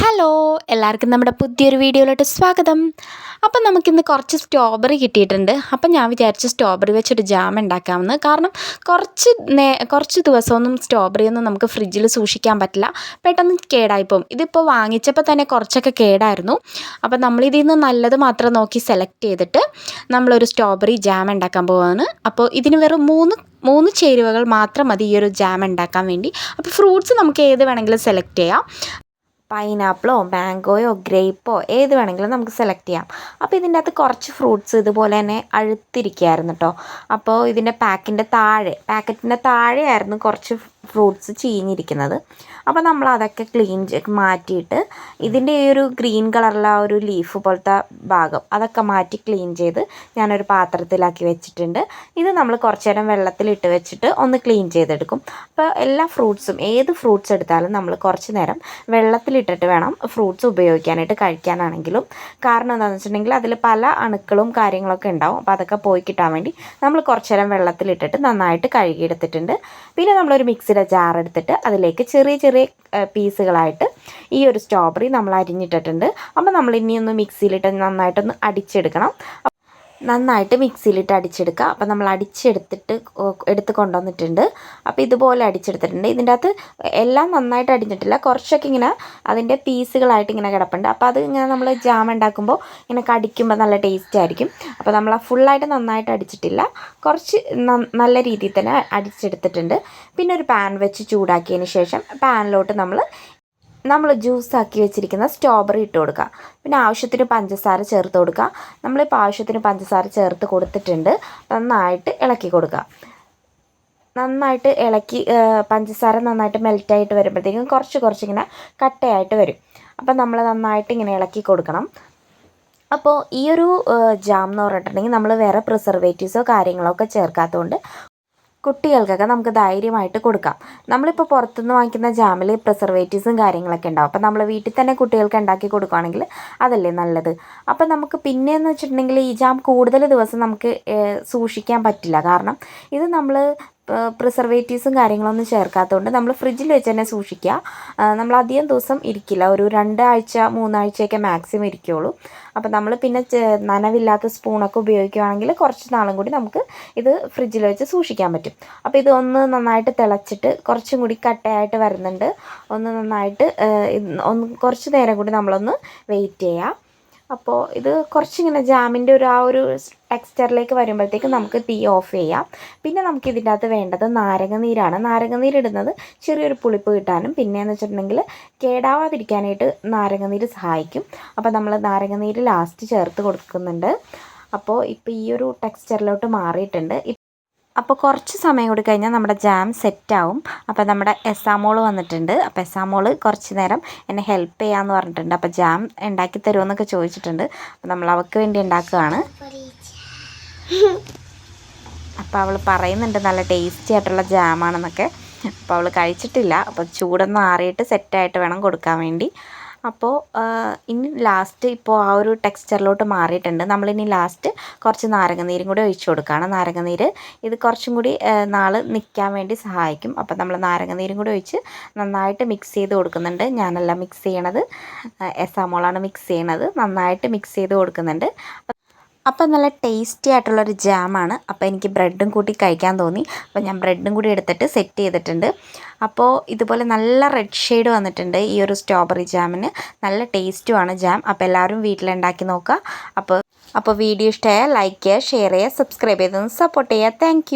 Hello എല്ലാവർക്കും നമ്മുടെ പുതിയൊരു വീഡിയോയിലോട്ട് സ്വാഗതം. അപ്പം നമുക്കിന്ന് കുറച്ച് സ്ട്രോബെറി കിട്ടിയിട്ടുണ്ട്. അപ്പം ഞാൻ വിചാരിച്ചു സ്ട്രോബെറി വെച്ചൊരു ജാം ഉണ്ടാക്കാമെന്ന്. കാരണം കുറച്ച് ദിവസമൊന്നും സ്ട്രോബെറി ഒന്നും നമുക്ക് ഫ്രിഡ്ജിൽ സൂക്ഷിക്കാൻ പറ്റില്ല, പെട്ടെന്ന് കേടായിപ്പോവും. ഇതിപ്പോൾ വാങ്ങിച്ചപ്പോൾ തന്നെ കുറച്ചൊക്കെ കേടായിരുന്നു. അപ്പം നമ്മളിതിൽ നിന്ന് നല്ലത് മാത്രം നോക്കി സെലക്ട് ചെയ്തിട്ട് നമ്മളൊരു സ്ട്രോബെറി ജാം ഉണ്ടാക്കാൻ പോവാണ്. അപ്പോൾ ഇതിന് വെറും മൂന്ന് ചേരുവകൾ മാത്രം മതി ഈ ഒരു ജാം ഉണ്ടാക്കാൻ വേണ്ടി. അപ്പോൾ ഫ്രൂട്ട്സ് നമുക്ക് ഏത് വേണമെങ്കിലും സെലക്ട് ചെയ്യാം. പൈനാപ്പിളോ മാംഗോയോ ഗ്രേപ്പോ ഏത് വേണമെങ്കിലും നമുക്ക് സെലക്ട് ചെയ്യാം. അപ്പോൾ ഇതിൻ്റെ അകത്ത് കുറച്ച് ഫ്രൂട്ട്സ് ഇതുപോലെ തന്നെ അഴുത്തിരിക്കുകയായിരുന്നു കേട്ടോ. അപ്പോൾ ഇതിൻ്റെ പാക്കറ്റിൻ്റെ താഴെയായിരുന്നു കുറച്ച് ഫ്രൂട്ട്സ് ചീഞ്ഞിരിക്കുന്നത്. അപ്പോൾ നമ്മൾ അതൊക്കെ മാറ്റിയിട്ട് ഇതിൻ്റെ ഈ ഒരു ഗ്രീൻ കളറിലെ ആ ഒരു ലീഫ് പോലത്തെ ഭാഗം അതൊക്കെ മാറ്റി ക്ലീൻ ചെയ്ത് ഞാനൊരു പാത്രത്തിലാക്കി വെച്ചിട്ടുണ്ട്. ഇത് നമ്മൾ കുറച്ച് നേരം വെള്ളത്തിലിട്ട് വെച്ചിട്ട് ഒന്ന് ക്ലീൻ ചെയ്തെടുക്കും. അപ്പോൾ എല്ലാ ഫ്രൂട്ട്സും ഏത് ഫ്രൂട്ട്സ് എടുത്താലും നമ്മൾ കുറച്ച് നേരം വെള്ളത്തിലിട്ടിട്ട് വേണം ഫ്രൂട്ട്സ് ഉപയോഗിക്കാനായിട്ട്, കഴിക്കാനാണെങ്കിലും. കാരണം എന്താണെന്ന് വെച്ചിട്ടുണ്ടെങ്കിൽ അതിൽ പല അണുക്കളും കാര്യങ്ങളൊക്കെ ഉണ്ടാവും. അപ്പോൾ അതൊക്കെ പോയി കിട്ടാൻ വേണ്ടി നമ്മൾ കുറച്ച് നേരം വെള്ളത്തിലിട്ടിട്ട് നന്നായിട്ട് കഴുകിയെടുത്തിട്ടുണ്ട്. പിന്നെ നമ്മളൊരു മിക്സിയുടെ ജാർ എടുത്തിട്ട് അതിലേക്ക് ചെറിയ ചെറിയ പീസുകളായിട്ട് ഈ ഒരു സ്ട്രോബെറി നമ്മൾ അരിഞ്ഞിട്ടിട്ടുണ്ട്. അപ്പോൾ നമ്മൾ ഇനി ഒന്ന് മിക്സിയിലിട്ട് നന്നായിട്ടൊന്ന് അടിച്ചെടുക്കണം. നന്നായിട്ട് മിക്സിയിലിട്ട് അടിച്ചെടുക്കുക. അപ്പോൾ നമ്മൾ എടുത്ത് കൊണ്ടുവന്നിട്ടുണ്ട്. അപ്പോൾ ഇതുപോലെ അടിച്ചെടുത്തിട്ടുണ്ട്. ഇതിൻ്റെ അകത്ത് എല്ലാം നന്നായിട്ട് അടിഞ്ഞിട്ടില്ല, കുറച്ചൊക്കെ ഇങ്ങനെ അതിൻ്റെ പീസുകളായിട്ട് ഇങ്ങനെ കിടപ്പുണ്ട്. അപ്പോൾ അത് ഇങ്ങനെ നമ്മൾ ജാം ഉണ്ടാക്കുമ്പോൾ ഇങ്ങനെ കടിക്കുമ്പോൾ നല്ല ടേസ്റ്റ് ആയിരിക്കും. അപ്പോൾ നമ്മൾ ഫുള്ളായിട്ട് നന്നായിട്ട് അടിച്ചിട്ടില്ല, കുറച്ച് നല്ല രീതിയിൽ തന്നെ അടിച്ചെടുത്തിട്ടുണ്ട്. പിന്നെ ഒരു പാൻ വെച്ച് ചൂടാക്കിയതിന് ശേഷം പാനിലോട്ട് നമ്മൾ ജ്യൂസാക്കി വെച്ചിരിക്കുന്ന സ്ട്രോബെറി ഇട്ട് കൊടുക്കുക. പിന്നെ ആവശ്യത്തിന് പഞ്ചസാര ചേർത്ത് കൊടുക്കുക. നമ്മളിപ്പോൾ ആവശ്യത്തിന് പഞ്ചസാര ചേർത്ത് കൊടുത്തിട്ടുണ്ട്. നന്നായിട്ട് ഇളക്കി കൊടുക്കുക. നന്നായിട്ട് ഇളക്കി പഞ്ചസാര നന്നായിട്ട് മെൽറ്റായിട്ട് വരുമ്പോഴത്തേക്കും കുറച്ചിങ്ങനെ കട്ടയായിട്ട് വരും. അപ്പം നമ്മൾ നന്നായിട്ട് ഇങ്ങനെ ഇളക്കി കൊടുക്കണം. അപ്പോൾ ഈ ഒരു ജാം എന്ന് പറഞ്ഞിട്ടുണ്ടെങ്കിൽ നമ്മൾ വേറെ പ്രിസർവേറ്റീവ്സോ കാര്യങ്ങളോ ഒക്കെ ചേർക്കാത്തതുകൊണ്ട് കുട്ടികൾക്കൊക്കെ നമുക്ക് ധൈര്യമായിട്ട് കൊടുക്കാം. നമ്മളിപ്പോൾ പുറത്തുനിന്ന് വാങ്ങിക്കുന്ന ജാമിൽ പ്രിസർവേറ്റീവ്സും കാര്യങ്ങളൊക്കെ ഉണ്ടാവും. അപ്പോൾ നമ്മൾ വീട്ടിൽ തന്നെ കുട്ടികൾക്ക് ഉണ്ടാക്കി കൊടുക്കുകയാണെങ്കിൽ അതല്ലേ നല്ലത്. അപ്പോൾ നമുക്ക് പിന്നെയെന്ന് വെച്ചിട്ടുണ്ടെങ്കിൽ ഈ ജാം കൂടുതൽ ദിവസം നമുക്ക് സൂക്ഷിക്കാൻ പറ്റില്ല. കാരണം ഇത് നമ്മൾ പ്രിസർവേറ്റീവ്സും കാര്യങ്ങളൊന്നും ചേർക്കാത്തതുകൊണ്ട് നമ്മൾ ഫ്രിഡ്ജിൽ വെച്ച് തന്നെ സൂക്ഷിക്കുക. നമ്മൾ അധികം ദിവസം ഇരിക്കില്ല, ഒരു 2 ആഴ്ച 3 ആഴ്ചയൊക്കെ മാക്സിമം ഇരിക്കുകയുള്ളൂ. അപ്പോൾ നമ്മൾ പിന്നെ നനവില്ലാത്ത സ്പൂണൊക്കെ ഉപയോഗിക്കുകയാണെങ്കിൽ കുറച്ച് നാളും കൂടി നമുക്ക് ഇത് ഫ്രിഡ്ജിൽ വെച്ച് സൂക്ഷിക്കാൻ പറ്റും. അപ്പോൾ ഇത് ഒന്ന് നന്നായിട്ട് തിളച്ചിട്ട് കുറച്ചും കൂടി കട്ടയായിട്ട് വരുന്നുണ്ട്. ഒന്ന് നന്നായിട്ട് കുറച്ച് നേരം കൂടി നമ്മളൊന്ന് വെയിറ്റ് ചെയ്യുക. അപ്പോൾ ഇത് കുറച്ചിങ്ങനെ ജാമിൻ്റെ ആ ഒരു ടെക്സ്ചറിലേക്ക് വരുമ്പോഴത്തേക്ക് നമുക്ക് തീ ഓഫ് ചെയ്യാം. പിന്നെ നമുക്ക് ഇതിൻ്റെ അകത്ത് വേണ്ടത് നാരങ്ങനീരാണ്. നാരങ്ങനീരിടുന്നത് ചെറിയൊരു പുളിപ്പ് കിട്ടാനും പിന്നെയെന്ന് വെച്ചിട്ടുണ്ടെങ്കിൽ കേടാവാതിരിക്കാനായിട്ട് നാരങ്ങനീര് സഹായിക്കും. അപ്പോൾ നമ്മൾ നാരങ്ങനീര് ലാസ്റ്റ് ചേർത്ത് കൊടുക്കുന്നുണ്ട്. അപ്പോൾ ഇപ്പോൾ ഈ ഒരു ടെക്സ്ചറിലോട്ട് മാറിയിട്ടുണ്ട്. അപ്പോൾ കുറച്ച് സമയം കൂടി കഴിഞ്ഞാൽ നമ്മുടെ ജാം സെറ്റാവും. അപ്പോൾ നമ്മുടെ എസാമോൾ വന്നിട്ടുണ്ട്. അപ്പോൾ എസാമോൾ കുറച്ച് നേരം എന്നെ ഹെൽപ്പ് ചെയ്യാമെന്ന് പറഞ്ഞിട്ടുണ്ട്. അപ്പോൾ ജാം ഉണ്ടാക്കി തരുമോയെന്നൊക്കെ ചോദിച്ചിട്ടുണ്ട്. അപ്പോൾ നമ്മൾ അവൾക്ക് വേണ്ടി ഉണ്ടാക്കുകയാണ്. അപ്പോൾ അവൾ പറയുന്നുണ്ട് നല്ല ടേസ്റ്റി ആയിട്ടുള്ള ജാമാണെന്നൊക്കെ. അപ്പോൾ അവൾ കഴിച്ചിട്ടില്ല. അപ്പോൾ ചൂടൊന്ന് ആറിയിട്ട് സെറ്റായിട്ട് വേണം കൊടുക്കാൻ വേണ്ടി. അപ്പോൾ ഇനി ലാസ്റ്റ് ഇപ്പോൾ ആ ഒരു ടെക്സ്ചറിലോട്ട് മാറിയിട്ടുണ്ട്. നമ്മളിനി ലാസ്റ്റ് കുറച്ച് നാരങ്ങനീരും കൂടി ഒഴിച്ചു കൊടുക്കുകയാണ്. നാരങ്ങനീര് ഇത് കുറച്ചും കൂടി നാൾ നിൽക്കാൻ വേണ്ടി സഹായിക്കും. അപ്പോൾ നമ്മൾ നാരങ്ങനീരും കൂടി ഒഴിച്ച് നന്നായിട്ട് മിക്സ് ചെയ്ത് കൊടുക്കുന്നുണ്ട്. ഞാനല്ല മിക്സ് ചെയ്യണത്, എസാമോളാണ് മിക്സ് ചെയ്യണത്. നന്നായിട്ട് മിക്സ് ചെയ്ത് കൊടുക്കുന്നുണ്ട്. അപ്പോൾ നല്ല ടേസ്റ്റി ആയിട്ടുള്ളൊരു ജാമാണ്. അപ്പോൾ എനിക്ക് ബ്രെഡും കൂട്ടി കഴിക്കാൻ തോന്നി. അപ്പോൾ ഞാൻ ബ്രെഡും കൂടി എടുത്തിട്ട് സെറ്റ് ചെയ്തിട്ടുണ്ട്. അപ്പോൾ ഇതുപോലെ നല്ല റെഡ് ഷെയ്ഡ് വന്നിട്ടുണ്ട് ഈ ഒരു സ്ട്രോബെറി ജാമിന്. നല്ല ടേസ്റ്റുമാണ് ജാം. അപ്പോൾ എല്ലാവരും വീട്ടിലുണ്ടാക്കി നോക്കുക. അപ്പോൾ വീഡിയോ ഇഷ്ടമായാൽ ലൈക്ക് ചെയ്യുക, ഷെയർ ചെയ്യുക, സബ്സ്ക്രൈബ് ചെയ്തൊന്ന് സപ്പോർട്ട് ചെയ്യുക. താങ്ക്